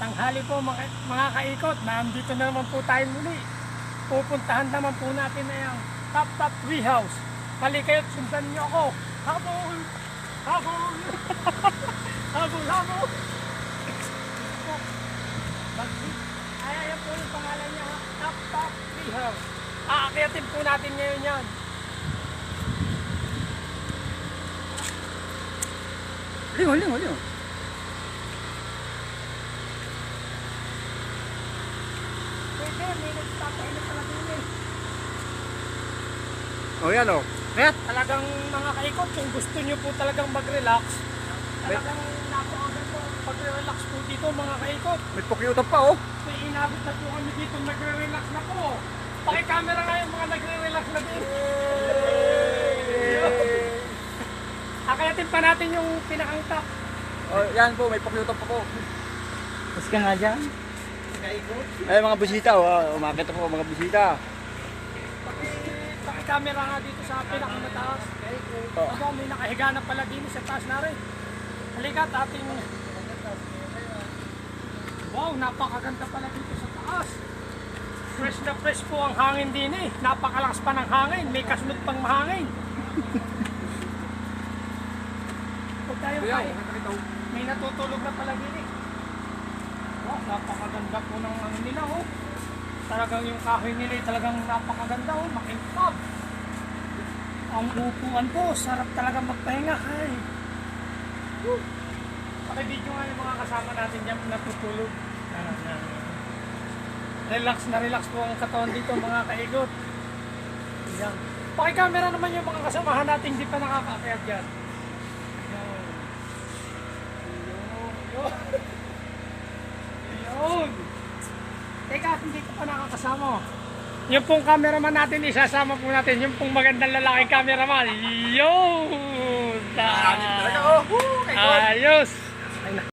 tanghali po mga kaikot. Nandito na naman po tayo muli. Pupuntahan naman po natin na yung Top Tree House. Halika't sundan niyo ako. Habol! Habol! Habol! Habol! Ay, ayan po yung pangalan niya. Top Tree House. Aakyatin po natin ngayon yan. Lingo. Pwede, may nagpapahinap pala din eh. Oh, yan oh. Net. Talagang mga kaikot, kung gusto nyo po talagang mag-relax, talagang napakagan po pag-relax po dito mga kaikot. May pukyutan pa oh. May inabot na po kami dito, nagre-relax na po. Paki-camera nga yung mga nagre-relax na din. Akayatin pa natin yung pinakang top. Oh, yan po, may pukyutan pa po. Mas ka nga dyan. Ay, mga bisita oh. Umakit po mga bisita. Paki-camera nga dito sa pinakamataas. Oh. Aba, may nakahiga na pala din sa taas na rin. Halika't ating... Wow, napakaganda pala dito sa taas. Fresh na fresh po ang hangin din eh. Napakalakas pa ng hangin. May kasunod pang mahangin. Huwag tayo kayo. May natutulog na pala din eh. Wow, napakaganda po ng ano nila oh. Talagang yung kahoy nila eh, talagang napakaganda oh. Makintab. Ang upuan po, sarap talaga magpahinga. Ay. Pakibidyo nga yung mga kasama natin dyan natutulog. Relax po ang katawan dito mga kaigot. Yan. Pakikamera naman yung mga kasamahan natin hindi pa nakakaakyat dyan. Yun. Teka, hindi ko pa nakakasama. Yung pong cameraman natin, isasama po natin. Yung pong magandang lalaking cameraman. Yun! Talaga oh. Ayos!